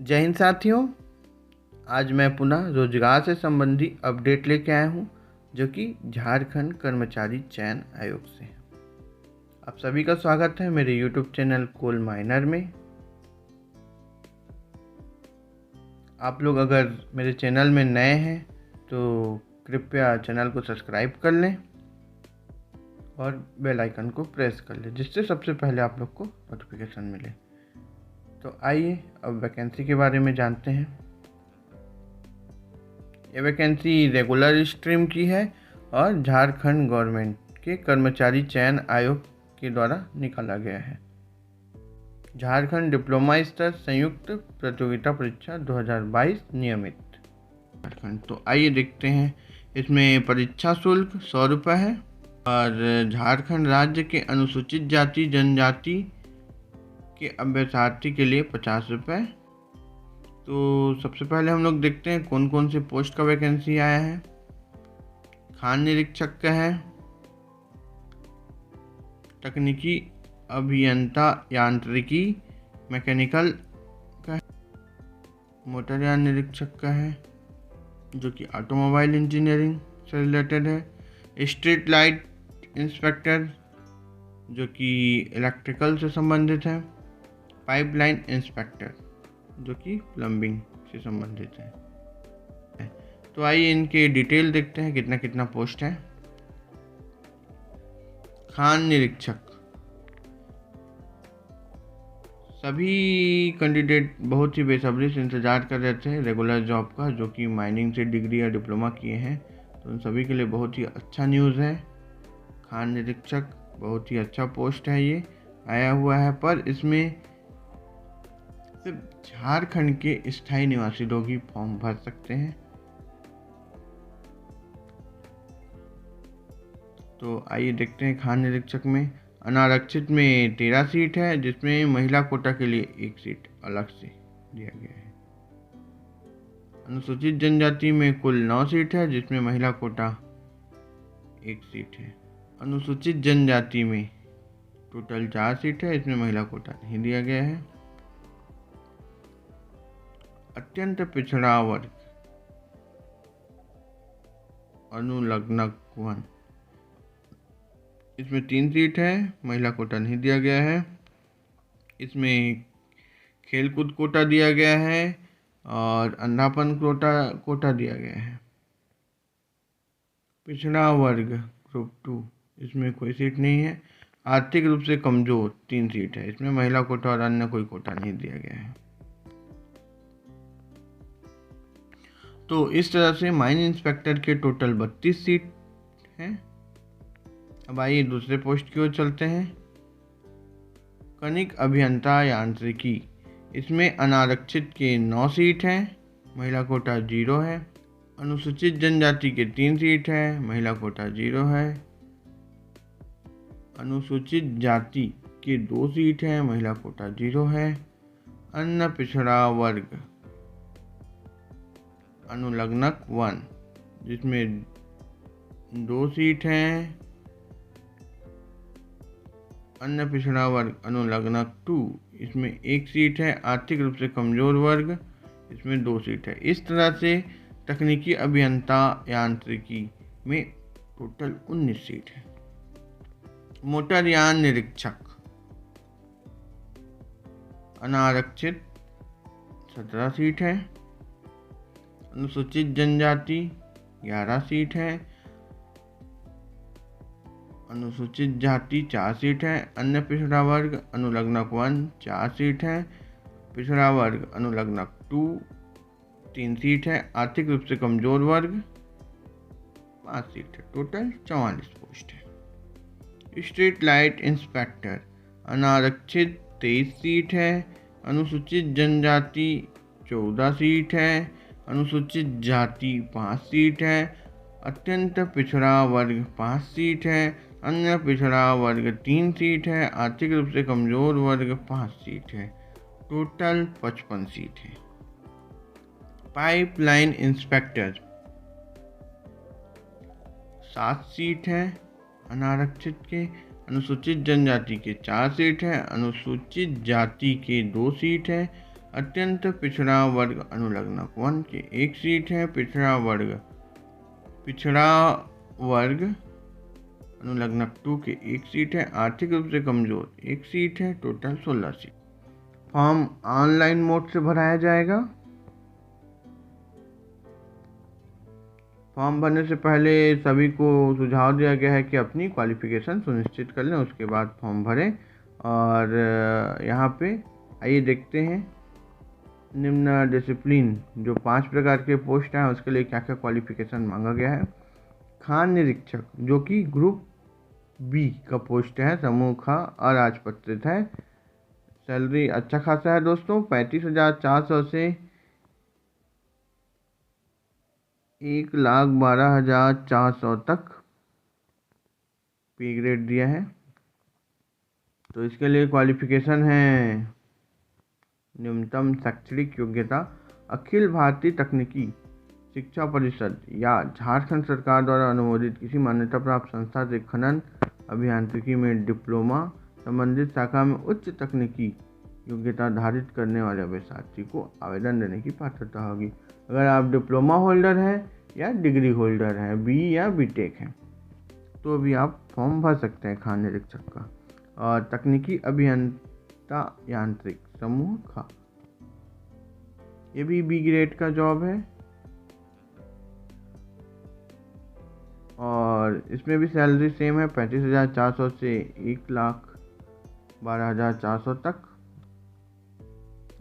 जय हिंद साथियों। आज मैं पुनः रोजगार से संबंधी अपडेट लेके आया हूँ, जो कि झारखंड कर्मचारी चयन आयोग से है। आप सभी का स्वागत है मेरे YouTube चैनल कोल माइनर में। आप लोग अगर मेरे चैनल में नए हैं तो कृपया चैनल को सब्सक्राइब कर लें और बेल आइकन को प्रेस कर लें, जिससे सबसे पहले आप लोग को नोटिफिकेशन मिले। तो आइए अब वैकेंसी के बारे में जानते हैं। ये वैकेंसी रेगुलर स्ट्रीम की है और झारखंड गवर्नमेंट के कर्मचारी चयन आयोग के द्वारा निकाला गया है। झारखंड डिप्लोमा स्तर संयुक्त प्रतियोगिता परीक्षा 2022 नियमित झारखंड। तो आइए देखते हैं। इसमें परीक्षा शुल्क 100 रुपये है और झारखंड राज्य के अनुसूचित जाति जनजाति के अभ्यर्थी के लिए 50 रुपये। तो सबसे पहले हम लोग देखते हैं कौन कौन से पोस्ट का वैकेंसी आया है। खान निरीक्षक का है, तकनीकी अभियंता यांत्रिकी मैकेनिकल का है, मोटरयान निरीक्षक का है जो कि ऑटोमोबाइल इंजीनियरिंग से रिलेटेड है, स्ट्रीट लाइट इंस्पेक्टर जो कि इलेक्ट्रिकल से संबंधित है, पाइपलाइन इंस्पेक्टर जो कि प्लम्बिंग से संबंधित है। तो आइए इनके डिटेल देखते हैं कितना कितना पोस्ट है। खान निरीक्षक, सभी कैंडिडेट बहुत ही बेसब्री से इंतज़ार कर रहे थे रेगुलर जॉब का, जो कि माइनिंग से डिग्री या डिप्लोमा किए हैं। तो उन सभी के लिए बहुत ही अच्छा न्यूज़ है। खान निरीक्षक बहुत ही अच्छा पोस्ट है, ये आया हुआ है, पर इसमें सिर्फ झारखंड के स्थायी निवासी लोग ही फॉर्म भर सकते हैं। तो आइए देखते हैं। खान निरीक्षक में अनारक्षित में 13 सीट है, जिसमें महिला कोटा के लिए 1 सीट अलग से दिया गया है। अनुसूचित जनजाति में कुल 9 सीट है, जिसमें महिला कोटा 1 सीट है। अनुसूचित जनजाति में टोटल 4 सीट है, इसमें महिला कोटा नहीं दिया गया है। अत्यंत पिछड़ा वर्ग अनुलग्नक 1, इसमें 3 सीट है, महिला कोटा नहीं दिया गया है। इसमें खेलकूद कोटा दिया गया है और अंधापन कोटा दिया गया है। पिछड़ा वर्ग ग्रुप 2, इसमें कोई सीट नहीं है। आर्थिक रूप से कमजोर 3 सीट है, इसमें महिला कोटा और अन्य कोई कोटा नहीं दिया गया है। तो इस तरह से माइन इंस्पेक्टर के टोटल 32 सीट हैं। अब आइए दूसरे पोस्ट की ओर चलते हैं। कनिक अभियंता यांत्रिकी, इसमें अनारक्षित के 9 सीट हैं, महिला कोटा 0 है। अनुसूचित जनजाति के 3 सीट है, महिला कोटा 0 है। अनुसूचित जाति के 2 सीट है, महिला कोटा 0 है। अन्य पिछड़ा वर्ग अनुलग्नक 1, जिसमें 2 सीट हैं। अन्य पिछड़ा वर्ग अनुलग्नक 2, इसमें 1 सीट है। आर्थिक रूप से कमजोर वर्ग, इसमें 2 सीट है। इस तरह से तकनीकी अभियंता यांत्रिकी में टोटल 19 सीट है। मोटरयान निरीक्षक अनारक्षित 17 सीट है। अनुसूचित जनजाति 11 सीट है। अनुसूचित जाति 4 सीट है। अन्य पिछड़ा वर्ग अनुलग्नक 1 4 सीट है। पिछड़ा वर्ग अनुलग्नक 2 3 सीट है। आर्थिक रूप से कमजोर वर्ग 5 सीट है। टोटल 44 पोस्ट है। स्ट्रीट लाइट इंस्पेक्टर अनारक्षित 23 सीट है। अनुसूचित जनजाति 14 सीट है। अनुसूचित जाति 5 सीट है। अत्यंत पिछड़ा वर्ग 5 सीट है। अन्य पिछड़ा वर्ग 3 सीट है। आर्थिक रूप से कमजोर वर्ग 5 सीट है। टोटल 55 सीट है। पाइपलाइन इंस्पेक्टर 7 सीट है अनारक्षित के। अनुसूचित जनजाति के 4 सीट है। अनुसूचित जाति के 2 सीट है। अत्यंत पिछड़ा वर्ग अनुलग्नक 1 की 1 सीट है। पिछड़ा वर्ग अनुलग्नक 2 की 1 सीट है। आर्थिक रूप से कमजोर 1 सीट है। Total 16 seat. Form online mode से भराया जाएगा। फॉर्म भरने से पहले सभी को सुझाव दिया गया है कि अपनी क्वालिफिकेशन सुनिश्चित कर लें, उसके बाद फॉर्म भरें। और यहाँ पे आइए देखते हैं निम्न डिसिप्लिन जो 5 प्रकार के पोस्ट हैं उसके लिए क्या क्या क्वालिफिकेशन मांगा गया है। खान निरीक्षक जो कि ग्रुप बी का पोस्ट है, समूह ख अराजपत्रित है। सैलरी अच्छा खासा है दोस्तों, 35,400 से 1,12,400 तक पे ग्रेड दिया है। तो इसके लिए क्वालिफिकेशन है न्यूनतम शैक्षणिक योग्यता अखिल भारतीय तकनीकी शिक्षा परिषद या झारखंड सरकार द्वारा अनुमोदित किसी मान्यता प्राप्त संस्था से खनन अभियांत्रिकी में डिप्लोमा संबंधित शाखा में उच्च तकनीकी योग्यता धारित करने वाले अभ्यर्थी को आवेदन देने की पात्रता होगी। अगर आप डिप्लोमा होल्डर हैं या डिग्री होल्डर हैं, बी या बीटेक हैं, तो भी आप फॉर्म भर सकते हैं खान निरीक्षक का। और तकनीकी अभियंता यांत्रिक समूह ख, ये भी बी ग्रेड का जॉब है। और इसमें भी सैलरी सेम है, 35,400 से 1,12,400 तक।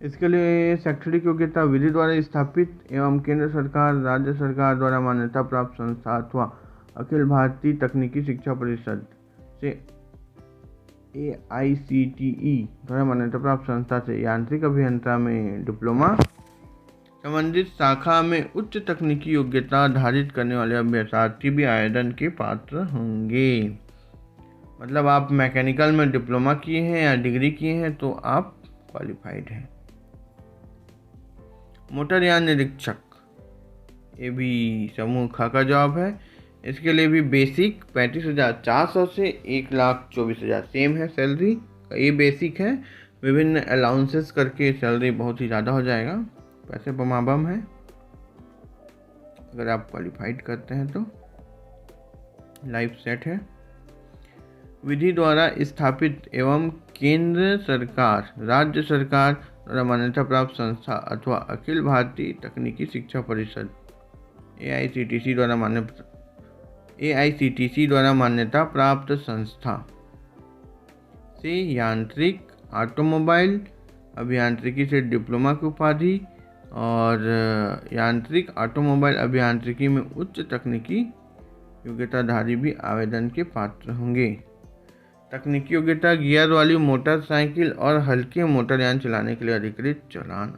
इसके लिए शैक्षणिक योग्यता विधि द्वारा स्थापित एवं केंद्र सरकार राज्य सरकार द्वारा मान्यता प्राप्त संस्था अथवा अखिल भारतीय तकनीकी शिक्षा परिषद से AICTE द्वारा मान्यता प्राप्त संस्था से यांत्रिक अभियंता में डिप्लोमा संबंधित शाखा में उच्च तकनीकी योग्यता धारित करने वाले अभ्यर्थी भी आवेदन के पात्र होंगे। मतलब आप मैकेनिकल में डिप्लोमा किए हैं या डिग्री किए हैं तो आप क्वालिफाइड हैं। मोटरयान निरीक्षक, ये भी समूह ख का जॉब है। इसके लिए भी बेसिक 35,400 से 1,24,000 सेम है सैलरी। ये बेसिक है, विभिन्न अलाउंसेस करके सैलरी बहुत ही ज़्यादा हो जाएगा, पैसे बमाबम है। अगर आप क्वालिफाइड करते हैं तो लाइफ सेट है। विधि द्वारा स्थापित एवं केंद्र सरकार राज्य सरकार द्वारा मान्यता प्राप्त संस्था अथवा अखिल भारतीय तकनीकी शिक्षा परिषद AICTC द्वारा मान्यता प्राप्त संस्था से यांत्रिक ऑटोमोबाइल अभियांत्रिकी से डिप्लोमा की उपाधि और यांत्रिक ऑटोमोबाइल अभियांत्रिकी में उच्च तकनीकी योग्यताधारी भी आवेदन के पात्र होंगे। तकनीकी योग्यता गियर वाली मोटरसाइकिल और हल्के मोटरयान चलाने के लिए अधिकृत चालान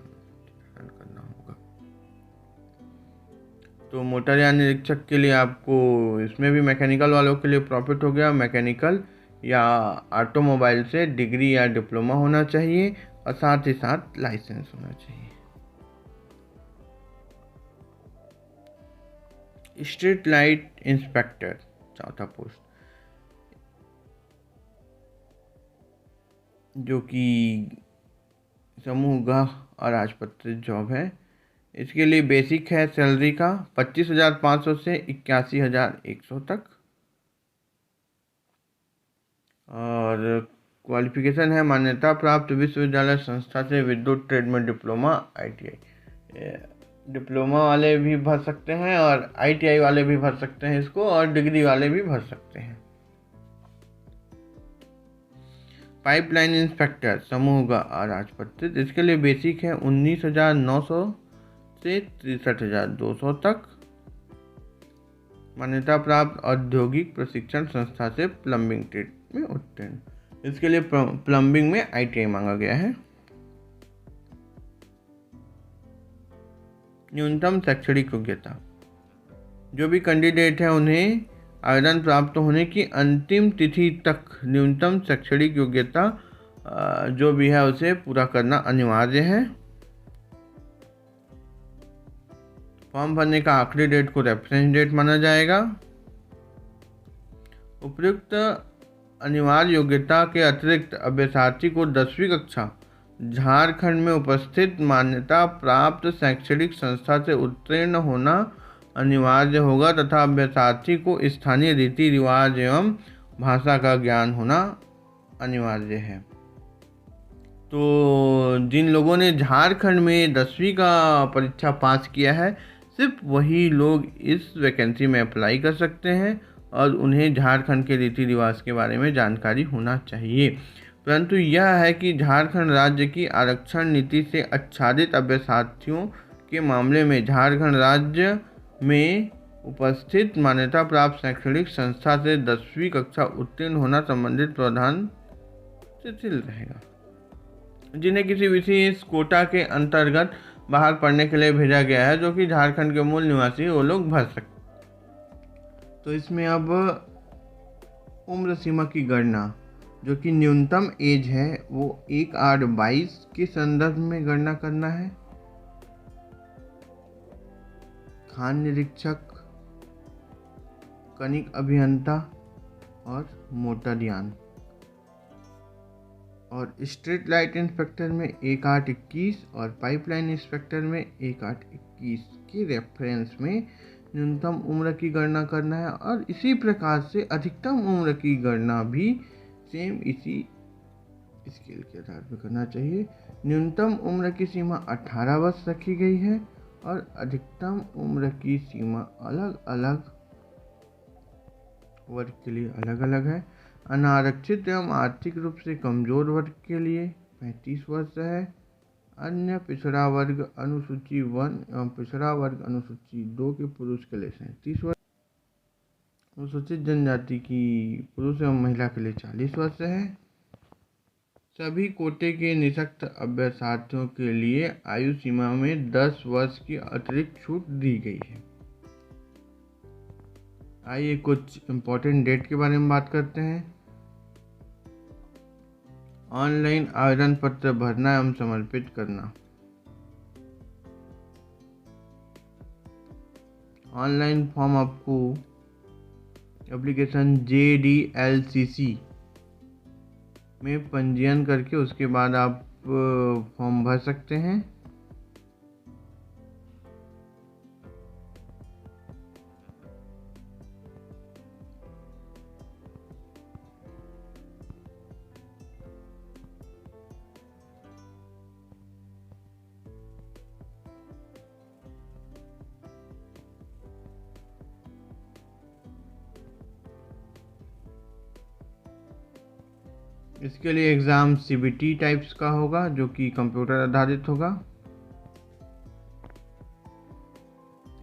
करना होगा। तो मोटरयान निरीक्षक के लिए आपको इसमें भी मैकेनिकल वालों के लिए प्रॉफिट हो गया। मैकेनिकल या ऑटोमोबाइल से डिग्री या डिप्लोमा होना चाहिए और साथ ही साथ लाइसेंस होना चाहिए। स्ट्रीट लाइट इंस्पेक्टर चौथा पोस्ट, जो कि समूह ग और राजपत्रित जॉब है। इसके लिए बेसिक है सैलरी का 25,500 से 81,100 तक। और क्वालिफिकेशन है मान्यता प्राप्त विश्वविद्यालय संस्था से विद्युत ट्रेड में डिप्लोमा ITI। डिप्लोमा वाले भी भर सकते हैं और ITI वाले भी भर सकते हैं इसको, और डिग्री वाले भी भर सकते हैं। पाइपलाइन इंस्पेक्टर समूह ग राजपत्रित, इसके लिए बेसिक है 19,900 से 63,200 तक। मान्यता प्राप्त औद्योगिक प्रशिक्षण संस्था से प्लम्बिंग ट्रेड में उत्तीर्ण। इसके लिए प्लम्बिंग में ITI मांगा गया है। न्यूनतम शैक्षणिक योग्यता, जो भी कैंडिडेट है उन्हें आवेदन प्राप्त होने की अंतिम तिथि तक न्यूनतम शैक्षणिक योग्यता जो भी है उसे पूरा करना अनिवार्य है। फॉर्म भरने का आखिरी डेट को रेफरेंस डेट माना जाएगा। उपयुक्त अनिवार्य योग्यता के अतिरिक्त अभ्यर्थी को 10वीं कक्षा झारखंड में उपस्थित मान्यता प्राप्त शैक्षणिक संस्था से उत्तीर्ण होना अनिवार्य होगा तथा अभ्यर्थी को स्थानीय रीति रिवाज एवं भाषा का ज्ञान होना अनिवार्य है। तो जिन लोगों ने झारखंड में 10वीं का परीक्षा पास किया है, सिर्फ वही लोग इस वैकेंसी में अप्लाई कर सकते हैं और उन्हें झारखंड के रीति रिवाज के बारे में जानकारी होना चाहिए। परंतु यह है कि झारखंड राज्य की आरक्षण नीति से आच्छादित अभ्यर्थियों के मामले में झारखंड राज्य में उपस्थित मान्यता प्राप्त शैक्षणिक संस्था से 10वीं कक्षा उत्तीर्ण होना संबंधित प्रावधान शिथिल रहेगा। जिन्हें किसी विशेष कोटा के अंतर्गत बाहर पढ़ने के लिए भेजा गया है, जो कि झारखंड के मूल निवासी, वो लोग भर सकते। तो इसमें अब उम्र सीमा की गणना, जो कि न्यूनतम एज है वो 1/8/22 के संदर्भ में गणना करना है। खान निरीक्षक, कनिक अभियंता और मोटरयान, और स्ट्रीट लाइट इंस्पेक्टर में 1/8/21 और पाइपलाइन इंस्पेक्टर में 1/8/21 के रेफरेंस में न्यूनतम उम्र की गणना करना है। और इसी प्रकार से अधिकतम उम्र की गणना भी सेम इसी स्केल के आधार पर करना चाहिए। न्यूनतम उम्र की सीमा 18 वर्ष रखी गई है और अधिकतम उम्र की सीमा अलग अलग वर्ग के लिए अलग अलग है। अनारक्षित एवं आर्थिक रूप से कमजोर वर्ग के लिए 35 वर्ष है। अन्य पिछड़ा वर्ग अनुसूची 1 एवं पिछड़ा वर्ग अनुसूची 2 के पुरुष के लिए 37 वर्ष। अनुसूचित जनजाति की पुरुष एवं महिला के लिए 40 वर्ष है। सभी कोटे के निःशक्त अभ्यर्थियों के लिए आयु सीमा में 10 वर्ष की अतिरिक्त छूट दी गई है। आइए कुछ इम्पोर्टेंट डेट के बारे में बात करते हैं। ऑनलाइन आवेदन पत्र भरना एवं समर्पित करना। ऑनलाइन फॉर्म आपको एप्लीकेशन JDLCC में पंजीयन करके उसके बाद आप फॉर्म भर सकते हैं। इसके लिए एग्ज़ाम CBT टाइप्स का होगा, जो कि कंप्यूटर आधारित होगा।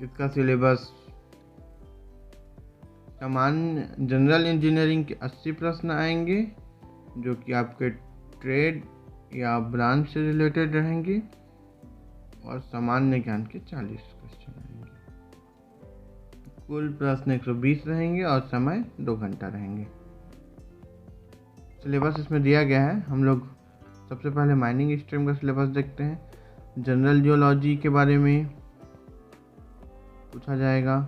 इसका सिलेबस सामान्य जनरल इंजीनियरिंग के 80 प्रश्न आएंगे, जो कि आपके ट्रेड या ब्रांच से रिलेटेड रहेंगे, और सामान्य ज्ञान के 40 क्वेश्चन रहेंगे। कुल प्रश्न 120 रहेंगे और समय 2 घंटा रहेंगे। सिलेबस इसमें दिया गया है। हम लोग सबसे पहले माइनिंग स्ट्रीम का सिलेबस देखते हैं। जनरल जियोलॉजी के बारे में पूछा जाएगा,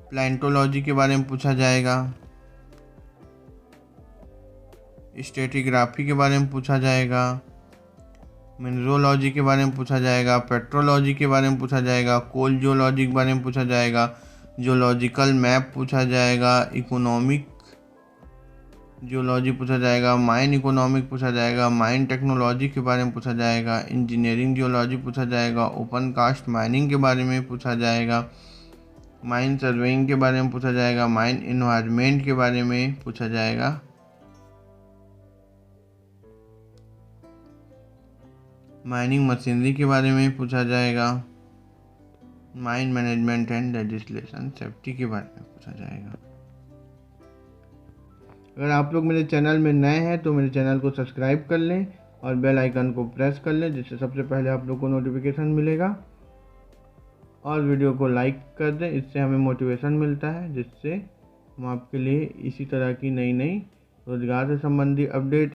प्लांटोलॉजी के बारे में पूछा जाएगा, स्ट्रेटिग्राफी के बारे में पूछा जाएगा, मिनरोलॉजी के बारे में पूछा जाएगा, पेट्रोलॉजी के बारे में पूछा जाएगा, कोल जियोलॉजी के बारे में पूछा जाएगा, जियोलॉजिकल मैप पूछा जाएगा, इकोनॉमिक जियोलॉजी पूछा जाएगा, माइन इकोनॉमिक पूछा जाएगा, माइन टेक्नोलॉजी के बारे में पूछा जाएगा, इंजीनियरिंग जियोलॉजी पूछा जाएगा, ओपन कास्ट माइनिंग के बारे में पूछा जाएगा, माइन सर्वेइंग के बारे में पूछा जाएगा, माइन इन्वायरमेंट के बारे में पूछा जाएगा, माइनिंग मशीनरी के बारे में पूछा जाएगा, mine management and legislation safety के बारे में पूछा जाएगा। अगर आप लोग मेरे चैनल में नए हैं तो मेरे चैनल को सब्सक्राइब कर लें और बेल आइकन को प्रेस कर लें, जिससे सबसे पहले आप लोग को नोटिफिकेशन मिलेगा। और वीडियो को लाइक कर दें, इससे हमें मोटिवेशन मिलता है, जिससे हम आपके लिए इसी तरह की नई नई रोजगार से संबंधी अपडेट